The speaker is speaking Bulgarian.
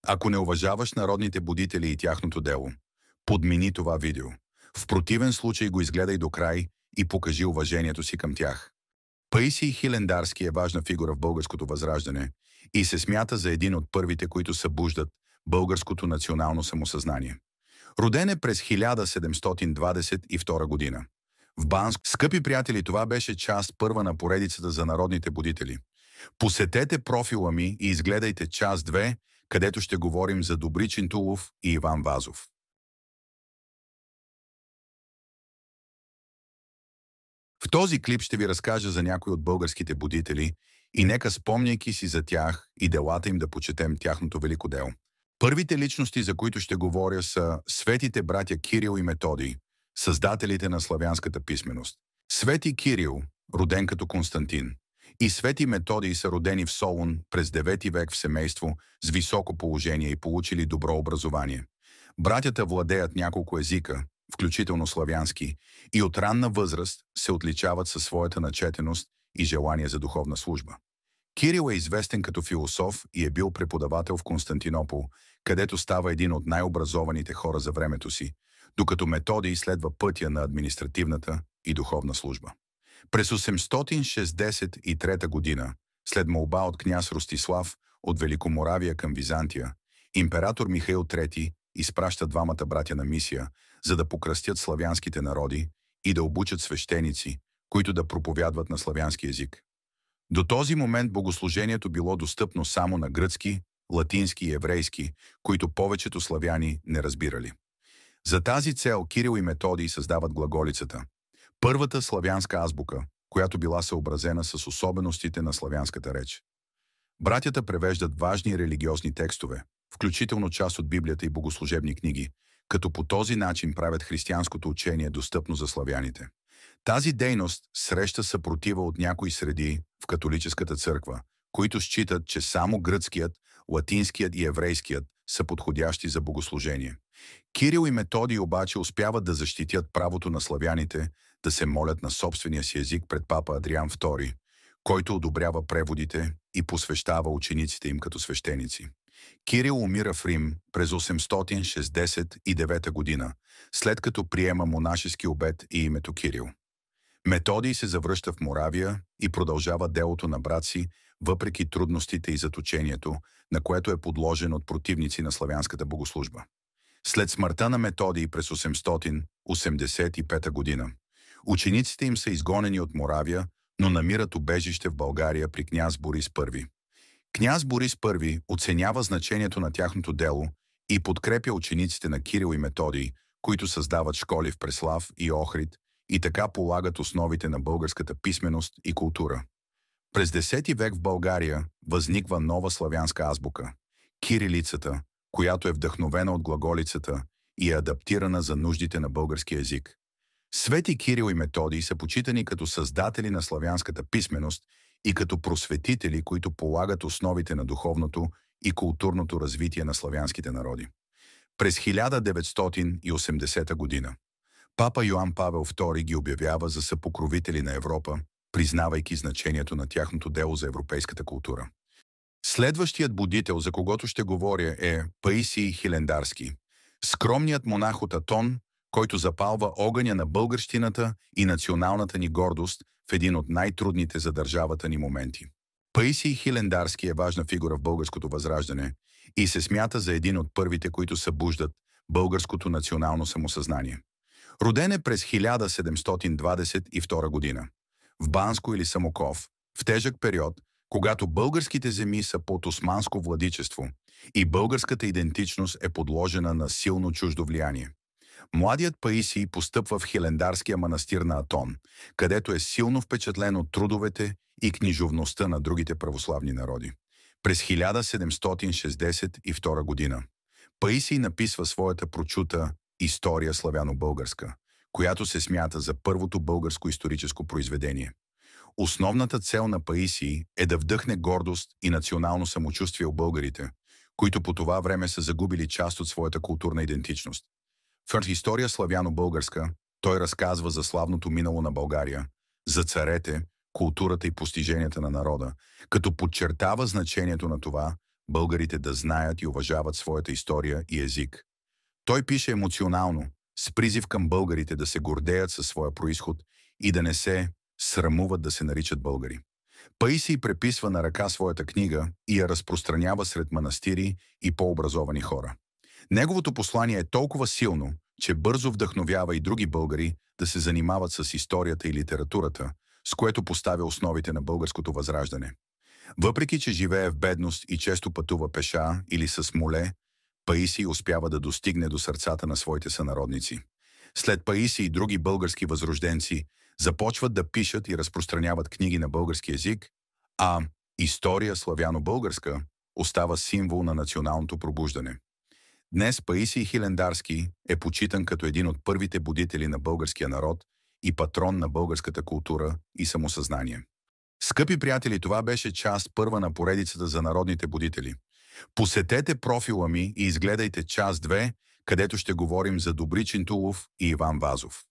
Ако не уважаваш народните будители и тяхното дело, подмини това видео. В противен случай го изгледай до край и покажи уважението си към тях. Паисий Хилендарски е важна фигура в българското възраждане и се смята за един от първите, които събуждат българското национално самосъзнание. Роден е през 1722 година. В Банск, скъпи приятели, това беше част първа на поредицата за народните будители. Посетете профила ми и изгледайте част 2, където ще говорим за Добри Чинтулов и Иван Вазов. В този клип ще ви разкажа за някои от българските будители и нека, спомняйки си за тях и делата им, да почетем тяхното велико дело. Първите личности, за които ще говоря, са светите братя Кирил и Методий, създателите на славянската писменост. Свети Кирил, роден като Константин, и Свети Методий са родени в Солун през 9 век в семейство с високо положение и получили добро образование. Братята владеят няколко езика, включително славянски, и от ранна възраст се отличават със своята начетеност и желание за духовна служба. Кирил е известен като философ и е бил преподавател в Константинопол, където става един от най-образованите хора за времето си, докато Методий следва пътя на административната и духовна служба. През 863 година, след молба от княз Ростислав от Великоморавия към Византия, император Михаил III изпраща двамата братя на мисия, за да покръстят славянските народи и да обучат свещеници, които да проповядват на славянски език. До този момент богослужението било достъпно само на гръцки, латински и еврейски, които повечето славяни не разбирали. За тази цел Кирил и Методий създават глаголицата, първата славянска азбука, която била съобразена с особеностите на славянската реч. Братята превеждат важни религиозни текстове, включително част от Библията и богослужебни книги, като по този начин правят християнското учение достъпно за славяните. Тази дейност среща съпротива от някои среди в католическата църква, които считат, че само гръцкият, латинският и еврейският са подходящи за богослужение. Кирил и Методий обаче успяват да защитят правото на славяните да се молят на собствения си език пред папа Адриан II, който одобрява преводите и посвещава учениците им като свещеници. Кирил умира в Рим през 869 година, след като приема монашески обет и името Кирил. Методий се завръща в Моравия и продължава делото на брат си, въпреки трудностите и заточението, на което е подложен от противници на славянската богослужба. След смъртта на Методий през 885 година, учениците им са изгонени от Моравия, но намират убежище в България при княз Борис I. Княз Борис I оценява значението на тяхното дело и подкрепя учениците на Кирил и Методий, които създават школи в Преслав и Охрид и така полагат основите на българската писменост и култура. През 10 век в България възниква нова славянска азбука – кирилицата, която е вдъхновена от глаголицата и е адаптирана за нуждите на български език. Свети Кирил и Методий са почитани като създатели на славянската писменост и като просветители, които полагат основите на духовното и културното развитие на славянските народи. През 1980 година папа Йоан Павел II ги обявява за съпокровители на Европа, признавайки значението на тяхното дело за европейската култура. Следващият будител, за когото ще говоря, е Паисий Хилендарски, скромният монах от Атон, който запалва огъня на българщината и националната ни гордост в един от най-трудните за държавата ни моменти. Паисий Хилендарски е важна фигура в българското възраждане и се смята за един от първите, които събуждат българското национално самосъзнание. Роден е през 1722 година в Банско или Самоков, в тежък период, когато българските земи са под османско владичество и българската идентичност е подложена на силно чуждо влияние. Младият Паисий постъпва в Хилендарския манастир на Атон, където е силно впечатлен от трудовете и книжовността на другите православни народи. През 1762 година Паисий написва своята прочута «История славяно-българска», която се смята за първото българско историческо произведение. Основната цел на Паисий е да вдъхне гордост и национално самочувствие у българите, които по това време са загубили част от своята културна идентичност. В «История славяно-българска» той разказва за славното минало на България, за царете, културата и постиженията на народа, като подчертава значението на това българите да знаят и уважават своята история и език. Той пише емоционално, с призив към българите да се гордеят със своя происход и да не се срамуват да се наричат българи. Паисий преписва на ръка своята книга и я разпространява сред манастири и по-образовани хора. Неговото послание е толкова силно, че бързо вдъхновява и други българи да се занимават с историята и литературата, с което поставя основите на българското възраждане. Въпреки че живее в бедност и често пътува пеша или с моле, Паисий успява да достигне до сърцата на своите сънародници. След Паисий и други български възрожденци започват да пишат и разпространяват книги на български език, а история славяно-българска остава символ на националното пробуждане. Днес Паисий Хилендарски е почитан като един от първите будители на българския народ и патрон на българската култура и самосъзнание. Скъпи приятели, това беше част първа на поредицата за народните будители. Посетете профила ми и изгледайте част 2, където ще говорим за Добри Чинтулов и Иван Вазов.